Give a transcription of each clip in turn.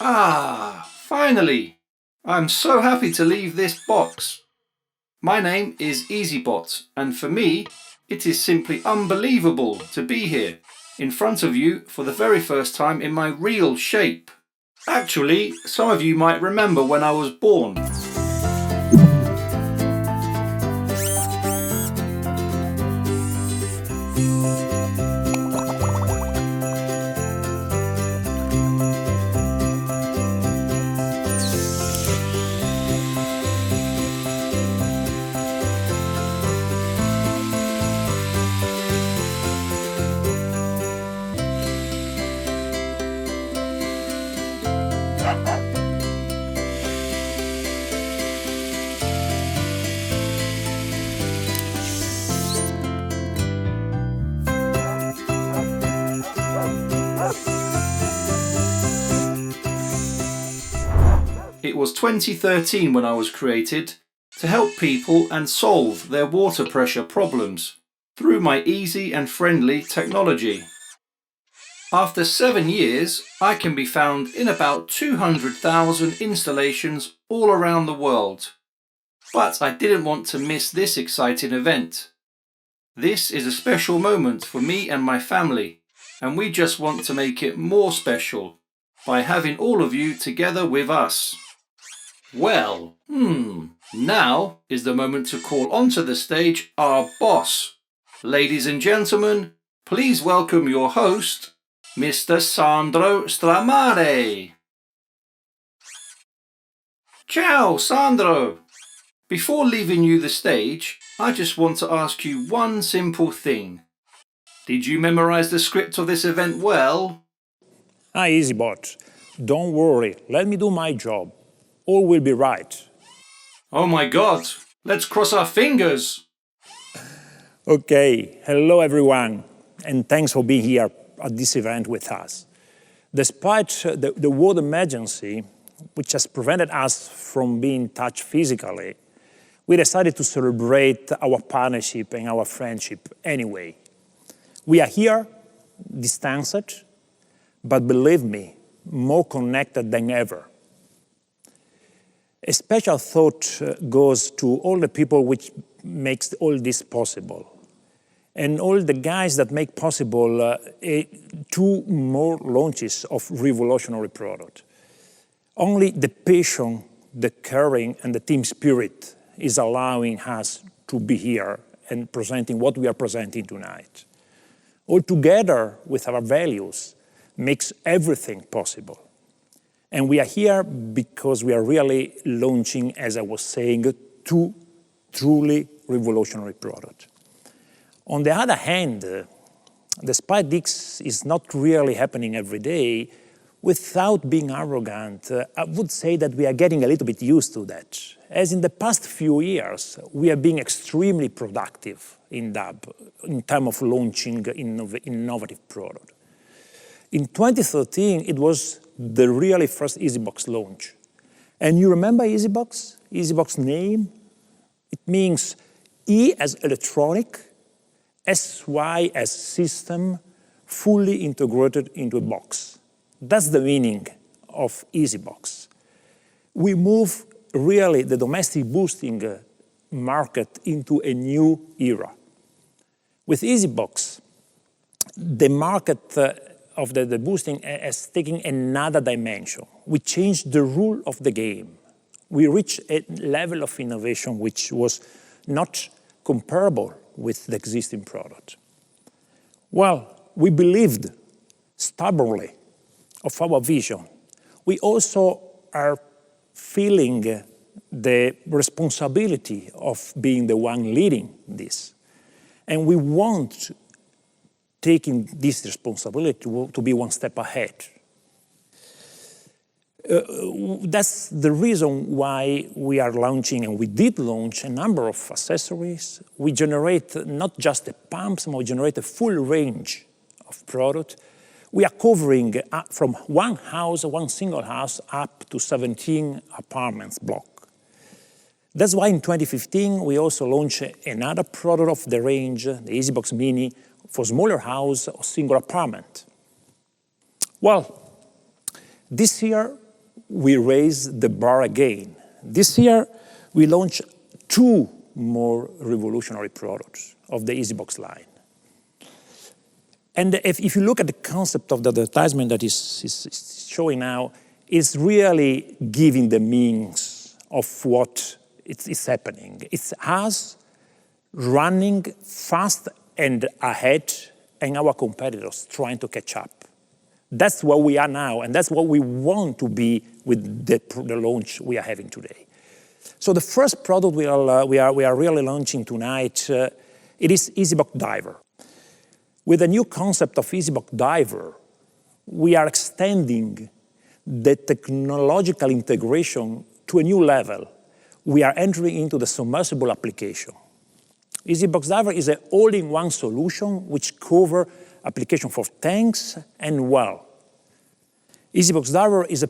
Ah, finally! I'm so happy to leave this box. My name is Esybox, and for me, it is simply unbelievable to be here, in front of you for the very first time in my real shape. Actually, some of you might remember when I was born. It was 2013 when I was created to help people and solve their water pressure problems through my easy and friendly technology. After 7 years, I can be found in about 200,000 installations all around the world. But I didn't want to miss this exciting event. This is a special moment for me and my family, and we just want to make it more special by having all of you together with us. Well, now is the moment to call onto the stage our boss. Ladies and gentlemen, please welcome your host, Mr. Sandro Stramare. Ciao, Sandro! Before leaving you the stage, I just want to ask you one simple thing. Did you memorize the script of this event well? Hi, Esybox. Don't worry, let me do my job. All will be right. Oh my God, let's cross our fingers. Okay, hello everyone, and thanks for being here at this event with us. Despite the world emergency, which has prevented us from being in touch physically, we decided to celebrate our partnership and our friendship anyway. We are here, distanced, but believe me, more connected than ever. A special thought goes to all the people which makes all this possible, and all the guys that make possible 2 more launches of revolutionary product. Only the passion, the caring, and the team spirit is allowing us to be here and presenting what we are presenting tonight. All together with our values makes everything possible. And we are here because we are really launching, as I was saying, 2 truly revolutionary products. On the other hand, despite this is not really happening every day, without being arrogant, I would say that we are getting a little bit used to that. As in the past few years, we have been extremely productive in DAB in terms of launching innovative product. In 2013, it was the really first Esybox launch. And you remember Esybox? Esybox name? It means E as electronic, SY as system, fully integrated into a box. That's the meaning of Esybox. We move really the domestic boosting market into a new era. With Esybox, the market of the boosting has taken another dimension. We changed the rule of the game. We reached a level of innovation which was not comparable with the existing product. Well, we believed stubbornly of our vision. We also are feeling the responsibility of being the one leading this. And we want taking this responsibility to be one step ahead. That's the reason why we are launching, and we did launch, a number of accessories. We generate not just the pumps, but we generate a full range of product. We are covering from one house, one single house, up to 17 apartments block. That's why in 2015, we also launched another product of the range, the Esybox Mini, for smaller house or single apartment. Well, this year, we raise the bar again. This year, we launched 2 more revolutionary products of the Esybox line. And if you look at the concept of the advertisement that is showing now, it's really giving the means of what is happening. It's us running fast and ahead, and our competitors trying to catch up. That's where we are now, and that's what we want to be with the launch we are having today. So the first product we are really launching tonight, it is Esybox Diver. With the new concept of Esybox Diver, we are extending the technological integration to a new level. We are entering into the submersible application. Esybox Diver is an all-in-one solution which covers application for tanks and well. Esybox Diver is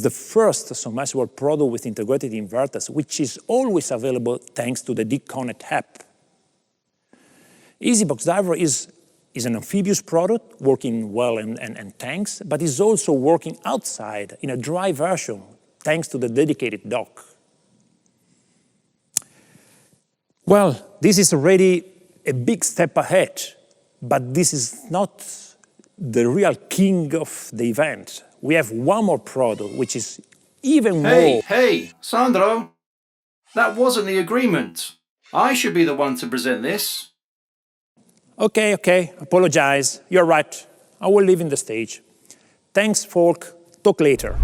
the first submersible product with integrated inverters, which is always available thanks to the D-Connect app. Esybox Diver is an amphibious product working well in tanks, but is also working outside in a dry version thanks to the dedicated dock. Well, this is already a big step ahead, but this is not the real king of the event. We have one more product, which is even more... Hey, Sandro! That wasn't the agreement. I should be the one to present this. Okay, apologize. You're right. I will leave in the stage. Thanks, folk. Talk later.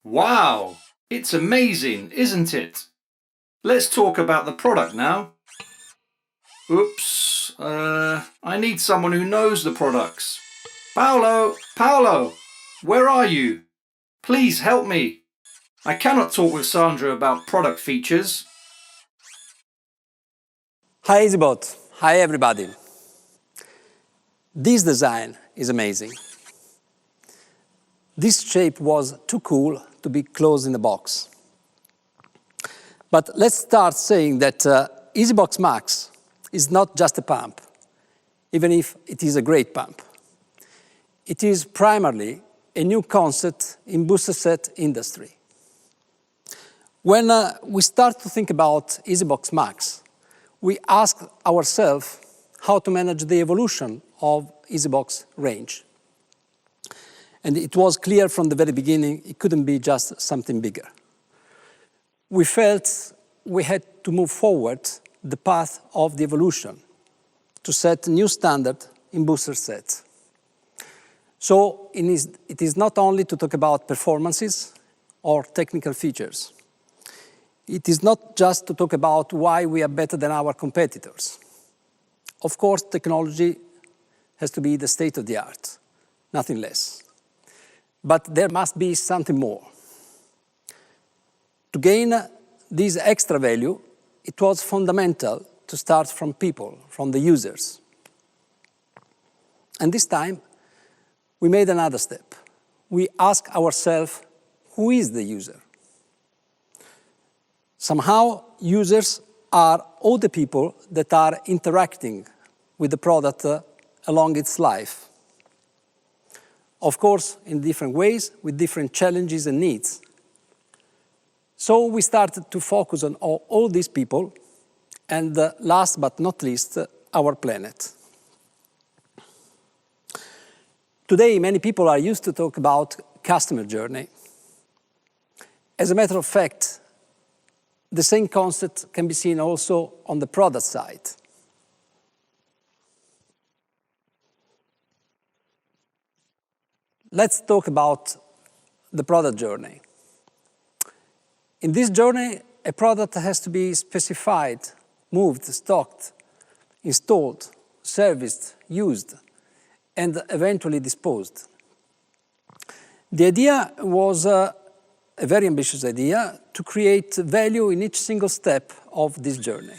Wow, it's amazing, isn't it? Let's talk about the product now. Oops, I need someone who knows the products. Paolo, where are you? Please help me. I cannot talk with Sandro about product features. Hi Esybot, hi everybody. This design is amazing. This shape was too cool to be closed in the box. But let's start saying that Esybox Max is not just a pump, even if it is a great pump. It is primarily a new concept in booster set industry. When we start to think about Esybox Max, we ask ourselves how to manage the evolution of Esybox range. And it was clear from the very beginning it couldn't be just something bigger. We felt we had to move forward the path of the evolution to set a new standard in booster sets. So it is not only to talk about performances or technical features. It is not just to talk about why we are better than our competitors. Of course, technology has to be the state of the art, nothing less. But there must be something more. To gain this extra value, it was fundamental to start from people, from the users. And this time, we made another step. We asked ourselves, who is the user? Somehow, users are all the people that are interacting with the product along its life. Of course, in different ways, with different challenges and needs. So we started to focus on all these people, and last but not least, our planet. Today, many people are used to talk about customer journey. As a matter of fact, the same concept can be seen also on the product side. Let's talk about the product journey. In this journey, a product has to be specified, moved, stocked, installed, serviced, used, and eventually disposed. The idea was a very ambitious idea to create value in each single step of this journey.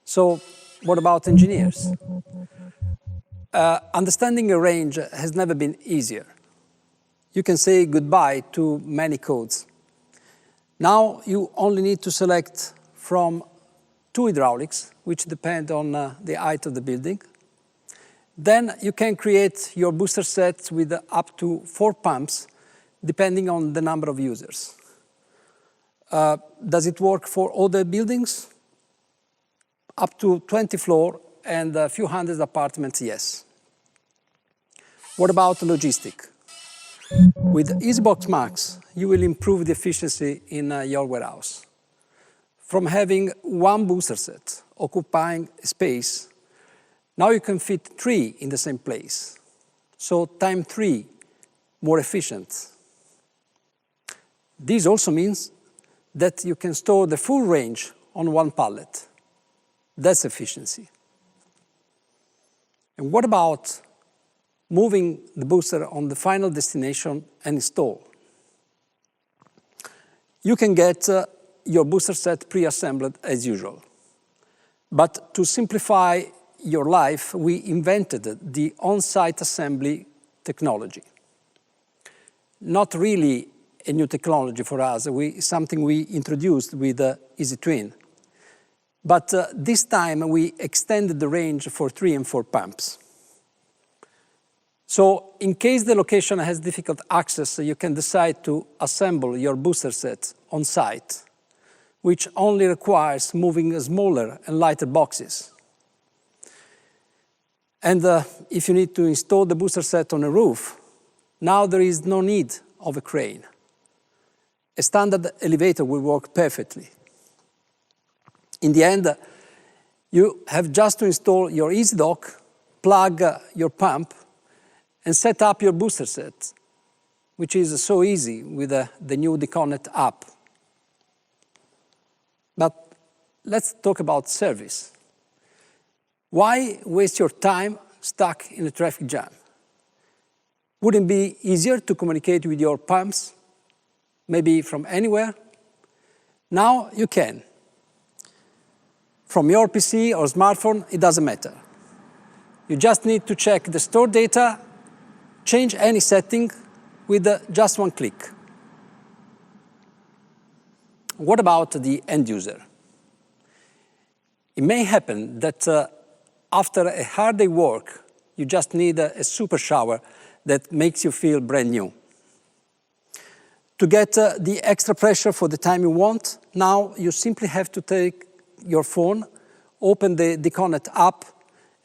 So what about engineers? Understanding a range has never been easier. You can say goodbye to many codes. Now you only need to select from 2 hydraulics, which depend on the height of the building. Then you can create your booster sets with up to 4 pumps, depending on the number of users. Does it work for all the buildings? Up to 20 floors and a few hundred apartments, yes. What about logistics? With Esybox Max, you will improve the efficiency in your warehouse. From having 1 booster set occupying space, now you can fit 3 in the same place. So times 3, more efficient. This also means that you can store the full range on 1 pallet. That's efficiency. And what about moving the booster on the final destination and install? You can get your booster set pre-assembled as usual. But to simplify your life, we invented the on-site assembly technology. Not really a new technology for us, something we introduced with EasyTwin. But this time we extended the range for 3 and 4 pumps. So in case the location has difficult access, you can decide to assemble your booster set on site, which only requires moving smaller and lighter boxes. And if you need to install the booster set on a roof, now there is no need of a crane. A standard elevator will work perfectly. In the end, you have just to install your EasyDock, plug your pump, and set up your booster set, which is so easy with the new Deconnect app. But let's talk about service. Why waste your time stuck in a traffic jam? Wouldn't it be easier to communicate with your pumps, maybe from anywhere? Now you can. From your PC or smartphone, it doesn't matter. You just need to check the stored data, change any setting with just 1 click. What about the end user? It may happen that after a hard day work, you just need a super shower that makes you feel brand new. To get the extra pressure for the time you want, now you simply have to take your phone, open the Deconnect app,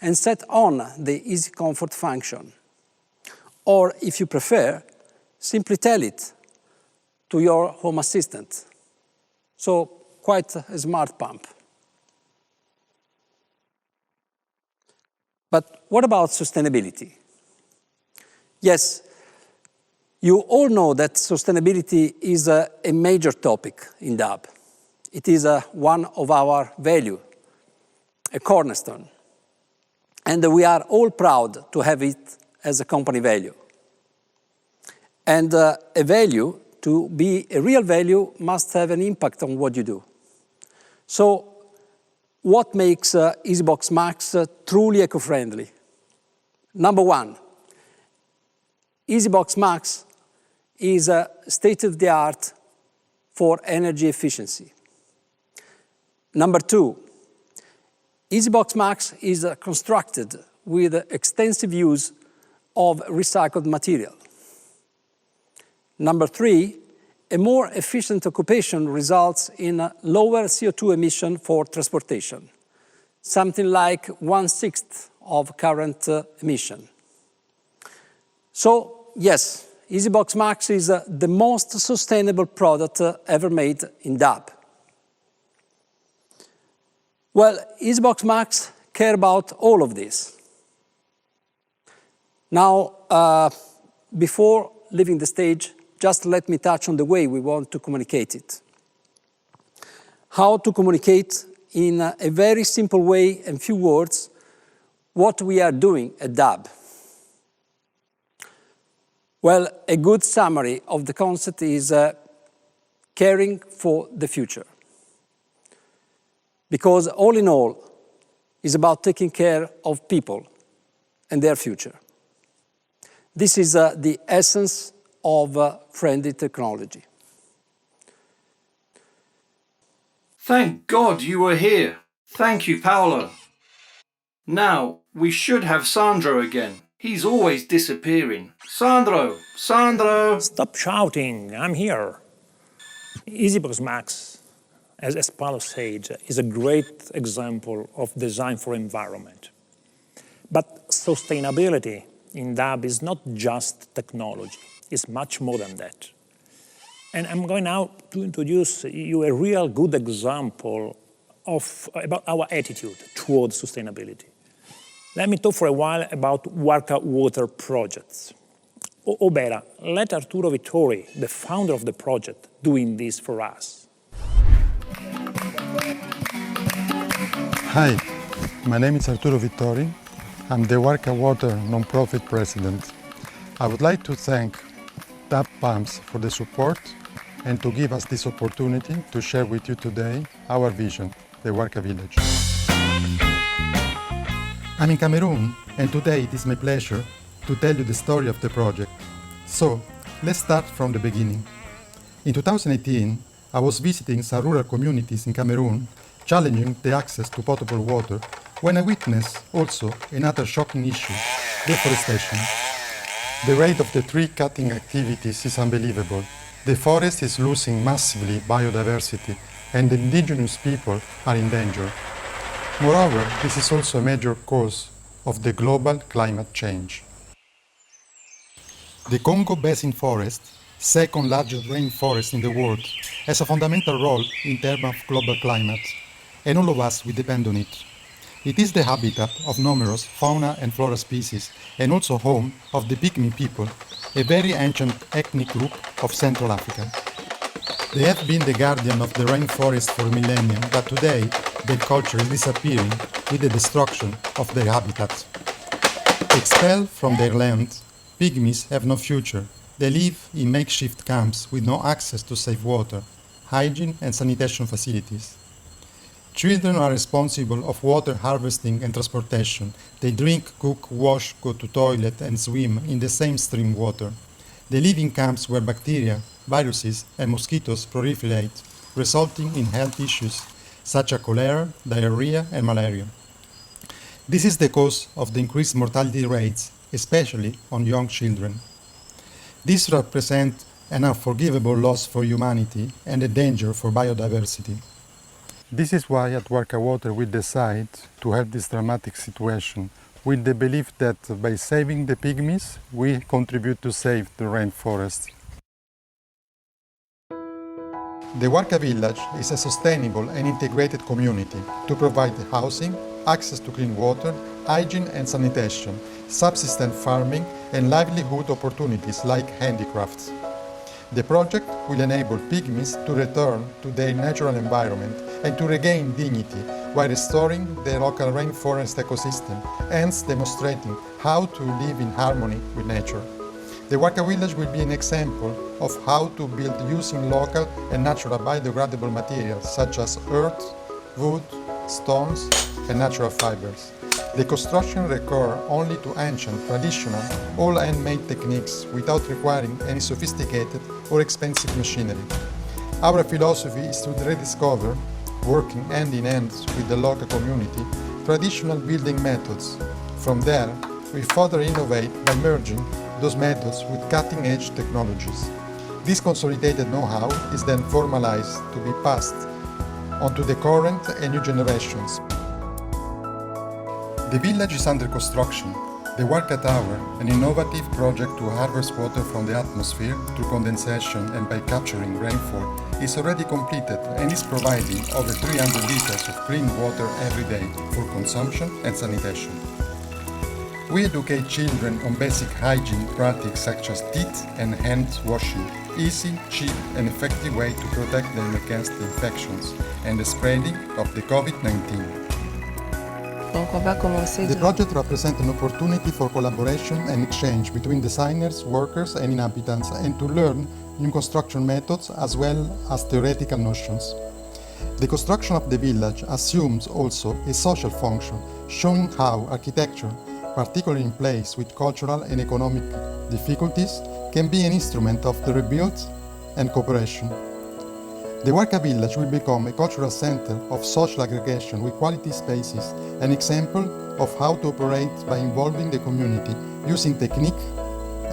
and set on the Easy Comfort function. Or, if you prefer, simply tell it to your home assistant. So, quite a smart pump. But what about sustainability? Yes, you all know that sustainability is a major topic in DAB. It is one of our values, a cornerstone. And we are all proud to have it as a company value. And a value, to be a real value, must have an impact on what you do. So, what makes Esybox Max truly eco-friendly? Number one, Esybox Max is a state-of-the-art for energy efficiency. Number two, Esybox Max is constructed with extensive use of recycled material. Number three, a more efficient occupation results in a lower CO2 emission for transportation, something like 1/6 of current emission. So, yes, Esybox Max is the most sustainable product ever made in DAB. Well, Esybox Max care about all of this. Now, before leaving the stage, just let me touch on the way we want to communicate it. How to communicate in a very simple way and few words what we are doing at DAB. Well, a good summary of the concept is caring for the future. Because all in all, it's about taking care of people and their future. This is the essence of friendly technology. Thank God you were here. Thank you, Paolo. Now, we should have Sandro again. He's always disappearing. Sandro! Sandro! Stop shouting, I'm here. Esybox Max, as Paolo said, is a great example of design for environment. But sustainability in DAB is not just technology, it's much more than that. And I'm going now to introduce you a real good example about our attitude towards sustainability. Let me talk for a while about Warka Water projects. Or better, let Arturo Vittori, the founder of the project, doing this for us. Hi, my name is Arturo Vittori. I'm the Warka Water non-profit president. I would like to thank DAB Pumps for the support and to give us this opportunity to share with you today our vision, the Warka Village. I'm in Cameroon, and today it is my pleasure to tell you the story of the project. So, let's start from the beginning. In 2018, I was visiting some rural communities in Cameroon, challenging the access to potable water, when I witnessed also another shocking issue, deforestation. The rate of the tree cutting activities is unbelievable. The forest is losing massively biodiversity, and the indigenous people are in danger. Moreover, this is also a major cause of the global climate change. The Congo Basin forest, second largest rainforest in the world, has a fundamental role in terms of global climate, and all of us will depend on it. It is the habitat of numerous fauna and flora species, and also home of the Pygmy people, a very ancient ethnic group of Central Africa. They have been the guardian of the rainforest for millennia, but today their culture is disappearing with the destruction of their habitat. Expelled from their land, Pygmies have no future. They live in makeshift camps with no access to safe water, hygiene and sanitation facilities. Children are responsible of water harvesting and transportation. They drink, cook, wash, go to toilet and swim in the same stream water. They live in camps where bacteria, viruses and mosquitoes proliferate, resulting in health issues such as cholera, diarrhea, and malaria. This is the cause of the increased mortality rates, especially on young children. This represents an unforgivable loss for humanity and a danger for biodiversity. This is why at Warka Water we decide to help this dramatic situation with the belief that by saving the pygmies, we contribute to save the rainforest. The Warka village is a sustainable and integrated community to provide housing, access to clean water, hygiene and sanitation, subsistence farming and livelihood opportunities like handicrafts. The project will enable pygmies to return to their natural environment and to regain dignity while restoring the local rainforest ecosystem, hence demonstrating how to live in harmony with nature. The Warka village will be an example of how to build using local and natural biodegradable materials such as earth, wood, stones and natural fibers. The construction recurs only to ancient, traditional, all handmade techniques without requiring any sophisticated or expensive machinery. Our philosophy is to rediscover, working hand in hand with the local community, traditional building methods. From there, we further innovate by merging those methods with cutting-edge technologies. This consolidated know-how is then formalized to be passed on to the current and new generations. The village is under construction. The Warka Tower, an innovative project to harvest water from the atmosphere through condensation and by capturing rainfall, is already completed and is providing over 300 liters of clean water every day for consumption and sanitation. We educate children on basic hygiene practices such as teeth and hand washing, easy, cheap and effective way to protect them against infections and the spreading of the COVID-19. The project represents an opportunity for collaboration and exchange between designers, workers and inhabitants and to learn new construction methods as well as theoretical notions. The construction of the village assumes also a social function, showing how architecture, particularly in place with cultural and economic difficulties, can be an instrument of the rebuild and cooperation. The Warka village will become a cultural center of social aggregation with quality spaces, an example of how to operate by involving the community using technique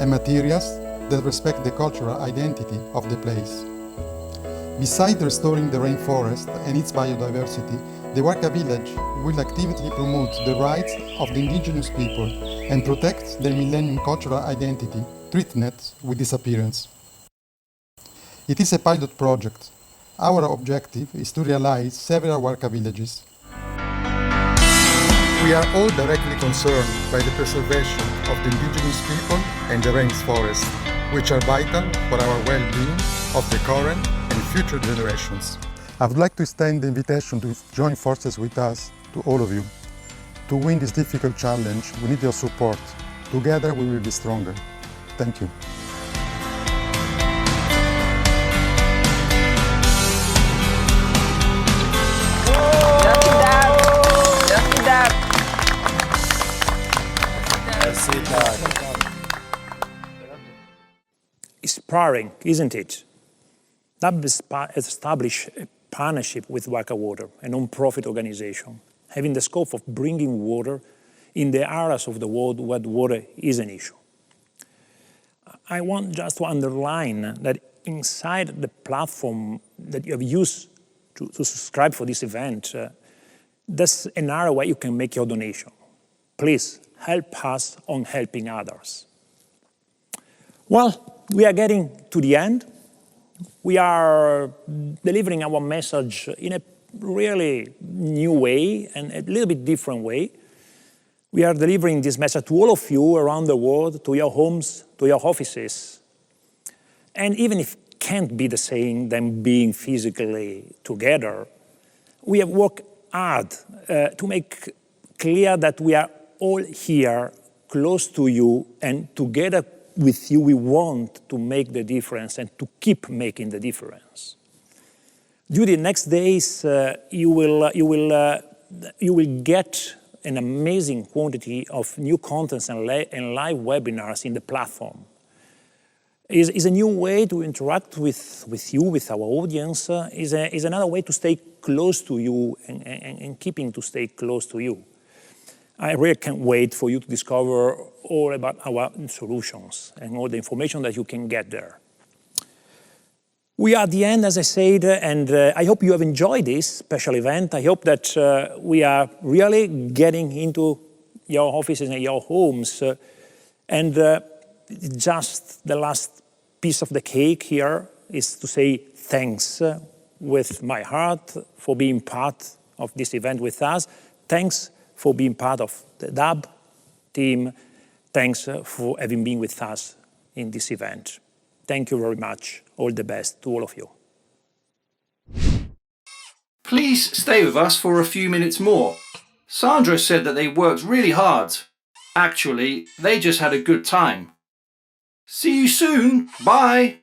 and materials that respect the cultural identity of the place. Besides restoring the rainforest and its biodiversity, the Warka village will actively promote the rights of the indigenous people and protect their millennium cultural identity threatened with disappearance. It is a pilot project. Our objective is to realize several Warka villages. We are all directly concerned by the preservation of the indigenous people and the rainforest, which are vital for our well-being of the current and future generations. I would like to extend the invitation to join forces with us, to all of you. To win this difficult challenge, we need your support. Together we will be stronger. Thank you. Inspiring, isn't it? That established a partnership with Warka Water, a non-profit organization, having the scope of bringing water in the areas of the world where water is an issue. I want just to underline that inside the platform that you have used to subscribe for this event, there's an area where you can make your donation. Please help us on helping others. Well, we are getting to the end. We are delivering our message in a really new way and a little bit different way. We are delivering this message to all of you around the world, to your homes, to your offices. And even if it can't be the same than being physically together, we have worked hard to make clear that we are all here close to you, and together with you we want to make the difference and to keep making the difference. During the next days, you will get an amazing quantity of new contents and live webinars in the platform. is a new way to interact with you, with our audience, is another way to stay close to you and keeping to stay close to you. I really can't wait for you to discover all about our solutions and all the information that you can get there. We are at the end, as I said, and I hope you have enjoyed this special event. I hope that we are really getting into your offices and your homes. And just the last piece of the cake here is to say thanks with my heart for being part of this event with us. Thanks for being part of the DAB team. Thanks for having been with us in this event. Thank you very much. All the best to all of you. Please stay with us for a few minutes more. Sandro said that they worked really hard. Actually, they just had a good time. See you soon. Bye.